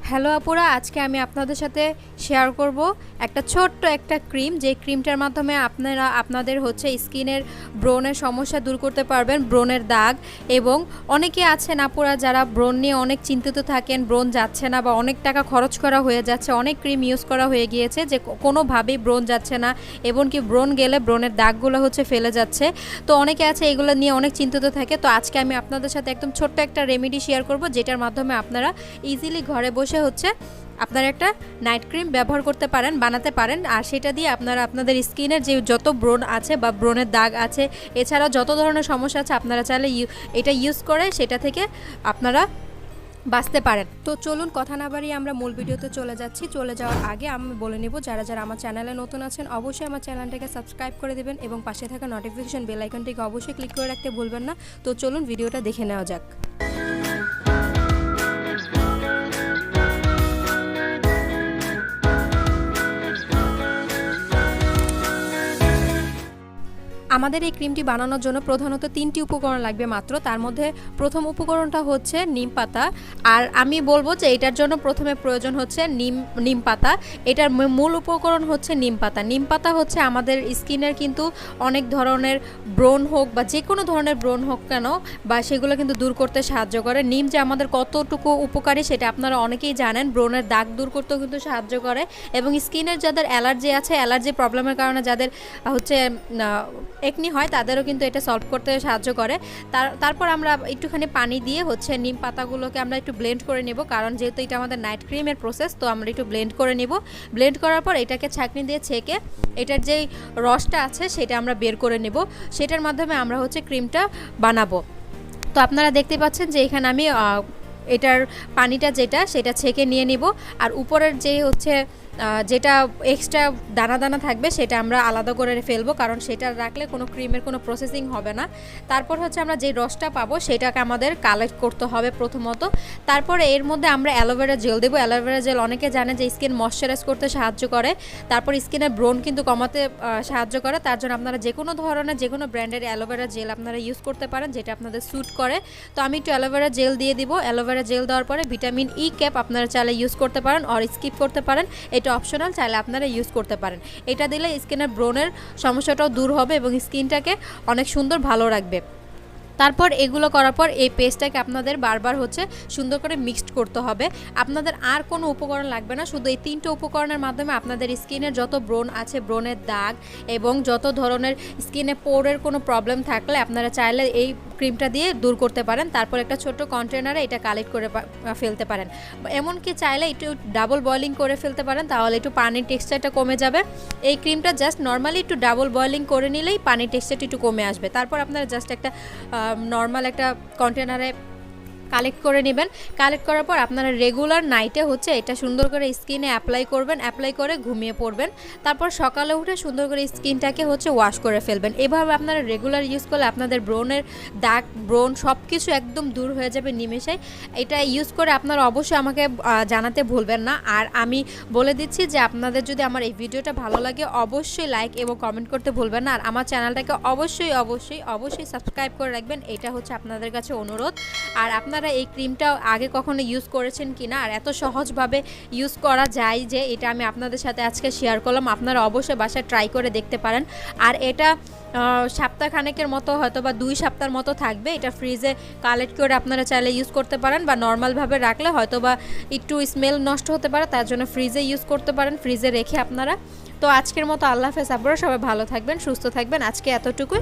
Hello আপুরা, আজকে আমি আপনাদের সাথে শেয়ার করব একটা ছোট্ট একটা ক্রিম, যে ক্রিমটার মাধ্যমে আপনারা আপনাদের স্কিনের ব্রণের সমস্যা দূর করতে পারবেন, ব্রণের দাগ। এবং অনেকে আছেন আপুরা যারা ব্রণ নিয়ে অনেক চিন্তিত থাকেন, ব্রণ যাচ্ছে না বা অনেক টাকা খরচ করা হয়ে যাচ্ছে, অনেক ক্রিম ইউজ করা হয়ে গিয়েছে যে কোনোভাবেই ব্রণ যাচ্ছে না, এবং কি ব্রণ গেলে ব্রণের দাগগুলো ফেলে যাচ্ছে। তো অনেকে আছে এগুলো নিয়ে অনেক চিন্তিত থাকে। তো আজকে আমি আপনাদের সাথে একদম ছোট্ট একটা রেমেডি শেয়ার করব, যেটার মাধ্যমে আপনারা ইজিলি ঘরে বসে আপনারা একটা নাইট ক্রিম ব্যবহার করতে পারেন, বানাতে পারেন। আর সেটা দিয়ে আপনারা আপনাদের স্কিনের যে যত ব্রণ আছে বা ব্রণের দাগ আছে, এছাড়াও যত ধরনের সমস্যা আছে, আপনারা চাইলে এটা ইউজ করে সেটা থেকে আপনারা বাঁচতে পারেন। তো চলুন কথা না বাড়িয়ে আমরা মূল ভিডিওতে চলে যাচ্ছি। চলে যাওয়ার আগে আমি বলে নেব, যারা যারা আমার চ্যানেলে নতুন আছেন অবশ্যই আমার চ্যানেলটাকে সাবস্ক্রাইব করে দেবেন এবং পাশে থাকা নোটিফিকেশন বেল আইকনটিকে অবশ্যই ক্লিক করে রাখতে ভুলবেন না। তো চলুন ভিডিওটা দেখে নেওয়া যাক। আমাদের এই ক্রিমটি বানানোর জন্য প্রধানত 3টি উপকরণ লাগবে মাত্র। তার মধ্যে প্রথম উপকরণটা হচ্ছে নিম পাতা। আর আমি বলবো যে এটার জন্য প্রথমে প্রয়োজন হচ্ছে নিম পাতা। এটার মূল উপকরণ হচ্ছে নিম পাতা। নিম পাতা হচ্ছে আমাদের স্কিনের কিন্তু অনেক ধরনের ব্রণ হোক বা যে কোনো ধরনের ব্রণ হোক কেন, বা সেগুলো কিন্তু দূর করতে সাহায্য করে। নিম যে আমাদের কতটুকু উপকারী সেটা আপনারা অনেকেই জানেন। ব্রণের দাগ দূর করতেও কিন্তু সাহায্য করে, এবং স্কিনের যাদের অ্যালার্জি আছে, অ্যালার্জি প্রবলেমের কারণে যাদের একনি হয়, তাদেরও কিন্তু এটা সলভ করতে সাহায্য করে। তারপর আমরা একটুখানি পানি দিয়ে নিম পাতাগুলোকে আমরা একটু ব্লেন্ড করে নেব, কারণ যেহেতু এটা আমাদের নাইট ক্রিমের প্রসেস, তো আমরা একটু ব্লেন্ড করে নেব। ব্লেন্ড করার পর এটাকে ছাঁকনি দিয়ে ছেঁকে এটার যেই রসটা আছে সেটা আমরা বের করে নেব। সেটার মাধ্যমে আমরা ক্রিমটা বানাবো। তো আপনারা দেখতে পাচ্ছেন যে এখানে আমি এটার পানিটা সেটা ছেঁকে নিয়ে নিব। আর উপরের যে যেটা এক্সট্রা দানা দানা থাকবে সেটা আমরা আলাদা করে ফেলবো, কারণ সেটা রাখলে কোনো ক্রিমের কোনো প্রসেসিং হবে না। তারপর আমরা যে রসটা পাবো সেটাকে আমাদের কালেক্ট করতে হবে প্রথমত। তারপরে এর মধ্যে আমরা অ্যালোভেরা জেল দেবো। অ্যালোভেরা জেল অনেকে জানে যে স্কিন ময়শ্চারাইজ করতে সাহায্য করে, তারপর স্কিনের ব্রণ কিন্তু কমাতে সাহায্য করে। তার জন্য আপনারা যে কোনো ধরনের যে কোনো ব্র্যান্ডের অ্যালোভেরা জেল আপনারা ইউজ করতে পারেন, যেটা আপনাদের স্যুট করে। তো আমি একটু অ্যালোভেরা জেল দিয়ে দিব। অ্যালোভেরা জেল দেওয়ার পরে ভিটামিন ই ক্যাপ আপনারা চাইলে ইউজ করতে পারেন, আর স্কিপ করতে পারেন, এটা অপশনাল, চাইলে আপনারা ইউজ করতে পারেন। এটা দিলে স্কিনের ব্রণের সমস্যাটাও দূর হবে এবং স্কিনটাকে অনেক সুন্দর ভালো রাখবে। তারপর এগুলো করার পর এই পেস্টটাকে আপনাদের বারবার সুন্দর করে মিক্সড করতে হবে। আপনাদের আর কোনো উপকরণ লাগবে না, শুধু এই 3টে উপকরণের মাধ্যমে আপনাদের স্কিনের যত ব্রণ আছে, ব্রণের দাগ এবং যত ধরনের স্কিনে পোরের কোনো প্রবলেম থাকলে আপনারা চাইলে এই ক্রিমটা দিয়ে দূর করতে পারেন। তারপর একটা ছোট কন্টেনারে এটা কালেক্ট করে ফেলতে পারেন। এমনকি চাইলে একটু ডাবল বয়লিং করে ফেলতে পারেন, তাহলে একটু পানির টেক্সচারটা কমে যাবে। এই ক্রিমটা জাস্ট নর্মালি একটু ডাবল বয়লিং করে নিলেই পানির টেক্সচারটা একটু কমে আসবে। তারপর আপনারা জাস্ট একটা নর্মাল একটা কন্টেনারে কালেক্ট করে নেবেন। কালেক্ট করার পর আপনারা রেগুলার নাইটে এটা সুন্দর করে স্কিনে অ্যাপ্লাই করবেন, অ্যাপ্লাই করে ঘুমিয়ে পড়বেন। তারপর সকালে উঠে সুন্দর করে স্কিনটাকে ওয়াশ করে ফেলবেন। এভাবে আপনারা রেগুলার ইউজ করলে আপনাদের ব্রণের দাগ, ব্রণ সব কিছু একদম দূর হয়ে যাবে নিমেষেই। এটা ইউজ করে আপনারা অবশ্যই আমাকে জানাতে ভুলবেন না। আর আমি বলে দিচ্ছি যে আপনাদের যদি আমার এই ভিডিওটা ভালো লাগে অবশ্যই লাইক এবং কমেন্ট করতে ভুলবেন না। আর আমার চ্যানেলটাকে অবশ্যই অবশ্যই অবশ্যই সাবস্ক্রাইব করে রাখবেন, এটা আপনাদের কাছে অনুরোধ। আর আপনারা এই ক্রিমটা আগে কখনো ইউজ করেছেন কিনা, আর এত সহজভাবে ইউজ করা যায় যে এটা আমি আপনাদের সাথে আজকে শেয়ার করলাম। আপনারা অবশ্যই বাসায় ট্রাই করে দেখতে পারেন। আর এটা সপ্তাহখানেকের মতো হয়তো বা 2 সপ্তাহের মতো থাকবে। এটা ফ্রিজে কালেক্ট করে আপনারা চাইলে ইউজ করতে পারেন, বা নর্মালভাবে রাখলে হয়তো বা একটু স্মেল নষ্ট হতে পারে, তার জন্য ফ্রিজে ইউজ করতে পারেন, ফ্রিজে রেখে আপনারা। তো আজকের মতো আল্লাহ হাফেজ। আপনারা সবাই ভালো থাকবেন, সুস্থ থাকবেন। আজকে এতটুকুই।